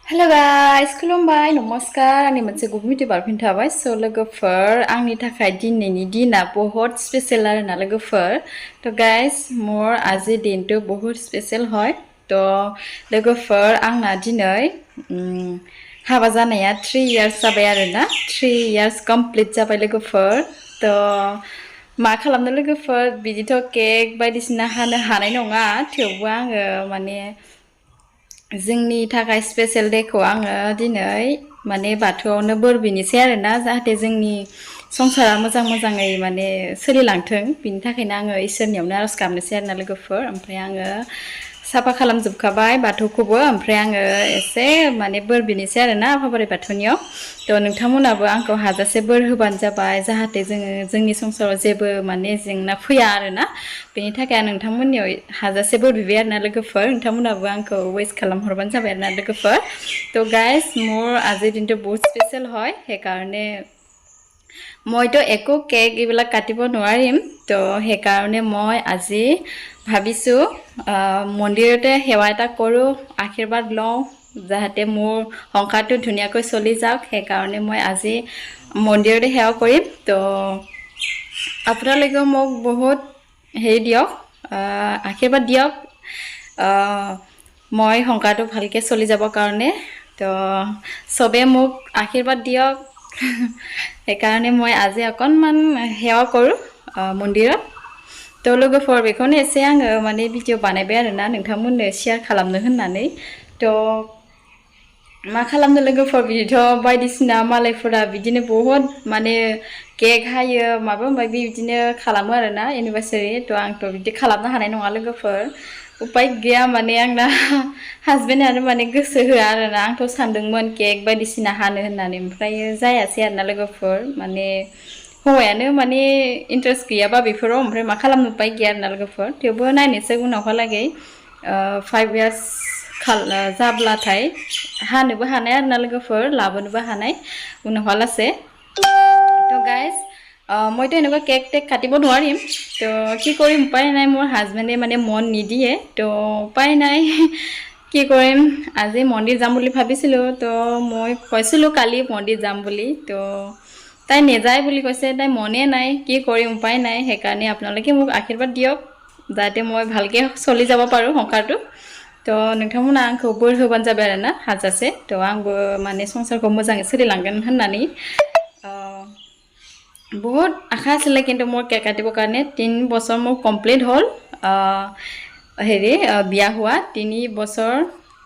Hello guys खुलुमबाय नमस्कार आंनि मोनसे गुबुन भिडिअ बारफिन थाबाय लोगोफोर आंनि थाखाय दिनैनि दिना बहुत स्पेशल आरोना लोगोफोर तो गाइस मोर आजि दिनটো बहुत स्पेशल হয় तो लोगोफोर आंना दिनै हाबा जानाया 3 इयार्स जाबाय आरोना 3 इयार्स कमप्लिट जाबाय लोगोफोर तो मा खालामनो लोगोफोर बिदिथ' केक बायदिसिना हानो हानाय नङा थेवबो आङो माने जोंनि थाखाय स्पेशल डेखौ आङो दिनै माने बाथौआवनो बोर बिनोसै आरोना जाहाथे जोंनि संसारा मोजाङै माने सोलिलांथों बिनि थाखायनो आङो इसोरनियावनो आरज गाबनोसै आरोना लोगोफोर ओमफ्राय आङो साफा खालामजोबखाबाय बाथौखौबो ओमफ्राय आङो एसे माने बोर बिनोसै आरोना आफा बोराइ बाथौनियाव तो नोंथांमोनाबो आंखौ हाजासे बोर होबानो जाबाय जाहाथे जोंनि संसाराव जेबो माने जेंना फैया आरोना बेनि थाखाय आं नोंथांमोननियाव हाजासे बोर बिबाय आरोना लोगोफोर नोंथांमोनाबो आंखौ वेस खालामहरबानो जाबाय आरोना लोगोफोर तो गाइस मोर আজিৰ দিনটো বহুত স্পেশাল হয় সেইকাৰণে মইতো একো কেক এইবিলাক কাটিব নোৱাৰিম তো সেইকাৰণে মই আজি ভাবিছো মন্দিৰতে সেৱা এটা কৰো আশীৰ্বাদ লওঁ যাহাতে মোৰ সংসাৰটো ধুনীয়াকৈ চলি যাওক সেইকাৰণে মই আজি মন্দিৰতে সেৱা কৰিম তো আপোনালোকে মোক বহুত হেৰি দিয়ক আশীৰ্বাদ দিয়ক মই সংসাৰটো ভালকে চলি যাব কাৰণে তো সবে মোক আশীৰ্বাদ দিয়ক সেইকাৰণে মই আজি অকনমান সেৱা কৰো মন্দিৰত তো लोगोफोर बेखौनो एसे आङो माने भिडिअ बानायबाय आरोना नोंथांमोननो शेयार खालामनो होननानै तो मा खालामनो लोगोफोर बिदिथ' बायदिसिना मालायफोरा बिदिनो बहुत माने केक हायो माबा माबि बिदिनो खालामो आरोना एनिभार्सारि तो आंथ' बिदि खालामनो हानाय नङा लोगोफोर उपाय गैया माने आंना हासबेन्डआनो माने गोसो होआ आरोना आंथ' सानदोंमोन केक बायदिसिना हानो होननानै ओमफ्राय जायासै आरोना लोगोफोर माने हौवायानो माने इन्ट्रेस्ट गैयाबा बेफोराव ओमफ्राय मा खालामनो उपाय गैया आरोना लोगोफोर थेवबो नायनोसै उनावहालागै 5 इयार्स जाब्लाथाय हानोबो हानाय आरोना लोगोफोर लाबोनोबो हानाय उनावहालासे तो गाइस মইতো এনেকুৱা কেক টেক কাটিব নোৱাৰিম তো কি কৰিম উপায় নাই মোৰ হাজবেণ্ডে মানে মন নিদিয়ে তো উপায় নাই কি কৰিম আজি মন্দিৰ যাম বুলি ভাবিছিলো তো মই কৈছিলো কালি মন্দিৰ যাম বুলি তো তাই নেযায় বুলি কৈছে তাই মনে নাই কি কৰিম উপায় নাই সেইকাৰণে আপোনালোকে মোক আশীৰ্বাদ দিয়ক যাতে মই ভালকে চলি যাব পাৰো সংসাৰটো তো नोंथांमोना आंखौ बोर होबानो जाबाय आरोना हाजासे तो आंबो माने संसारखौ मोजाङै सोलिलांगोन होननानै बहुत आशा आছিলে কিন্তু মোৰ কেক কাটিবৰ কাৰণে 3 বছৰ মোৰ কমপ্লিট হ'ল হেৰি বিয়া হোৱা 3 বছৰ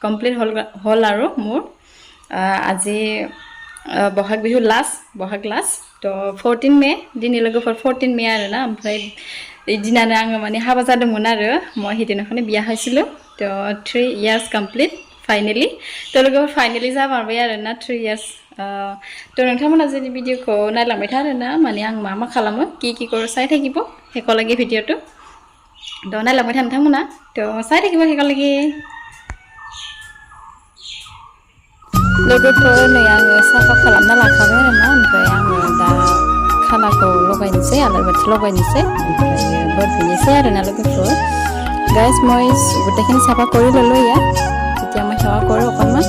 কমপ্লিট হ'ল আৰু মোৰ আজি বহাগ বিহু বহাগ লাষ্ট তো 14 मे दिनै लोगोफोर 14 मे आरोना ओमफ्राय दिनानो आङो माने हाबा जादोंमोन आरो মই हिदिनाखौनो बिया হৈছিলো तो 3 इयार्स कमप्लिट फाइनली तो लोगोफोर फाइनली जामारबाय आरोना 3 इयार्स तो नोंथांमोना जोंनि भिडिअखौ नायलांबाय था आरोना माने आं मा खालामो কি करो চাই থাকিব हेकलागे भिडिअটো तो नायलांबाय था नोंथांमोना तो চাই থাকিব हेकलागे लोगोफोर नै आङो साफा खालामना लाखाबाय आरोना ओमफ्राय आङो दा खानाखौ लगायनोसै आलारि लगायनोसै ओमफ्राय बोर बिनोसै आरोना लोगोफोर गाइस মই গোটেইখিনি চাফা কৰি ললো ইয়া এতিয়া মই সেৱা কৰো অকনমান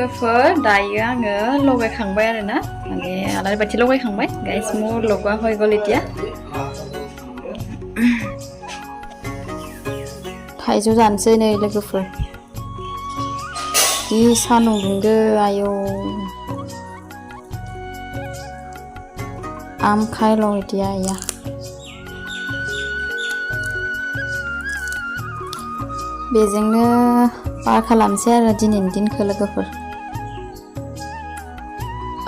लोगोफोर दायो आङो लगायखांबाय आरो ना माने आलारि बाथि लगायखांबाय गाइस मोर लगवा হৈ গ'ল এতিয়া थाइजौ जानोसै नै लोगोफोर जि सान्दुं दुंदो आयौ आम खायल' এতিয়া या बेजोंनो पार खालामसै आरो दिनैनि दिनखौ लोगोफोर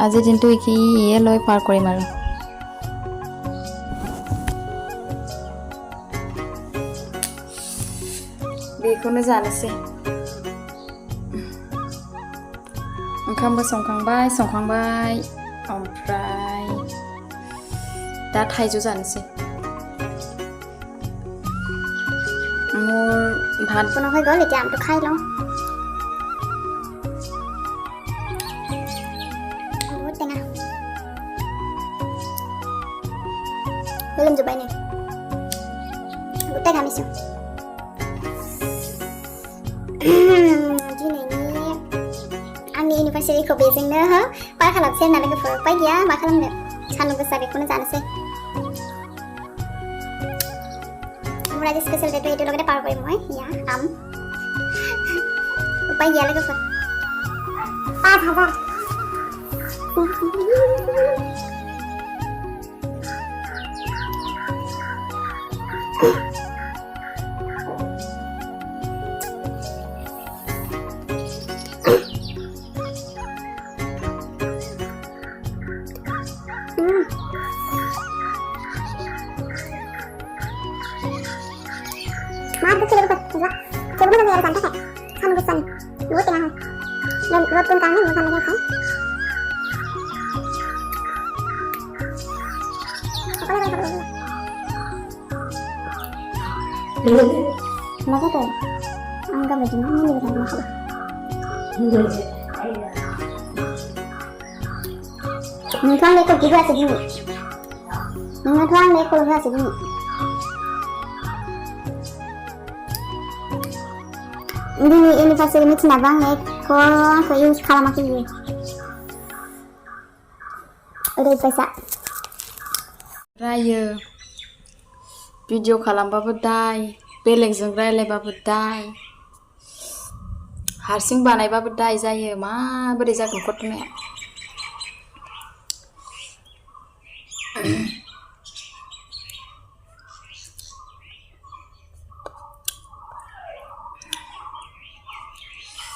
আজিৰ দিনটো ইয়ে লৈ পাৰ কৰিম আৰু बेखौनो जानोसै ओंखामबो संखांबाय ओमफ्राय दा थाइजौ जानोसै মোৰ ভাত বনোৱা হৈ গ'ল এতিয়া আমটো খাই লওঁ বহুত টেঙা লোমজোবাই নে গোটেই ঘামিছোঁ दिनैनि आंनि इउनिभार्सिटिखौ बेजोंनो पार खालामसै होनना लोगोफोर उपाय गैया मा खालामनो सान्दुं गोसा बेखौनो जानोसै মোৰ আজি স্পেচিয়েল ডেটো এইটোৰ লগতে পাৰ কৰিম মই ইয়া আম উপায় গিয়া লোগोफोर 5,000 Maaf, kecil lupa. Coba nanti ada santai kayak sama pesan. Buat tengah. Dan buat pun kami bukan lagi kan. Apa lagi apa lagi? Masa tuh? Anggap aja ini bisa masuk. Tuang lekor juga segini. Tuang lekor juga segini. Ini universitas ini cenabang ko use खालामाखै बियो ओरैबायसा रायो video खालामबाबो दाय बेलेगजों रायलायबाबो दाय हारसिं बानायबाबो दाय जायो माबोरै जागोन घटनाया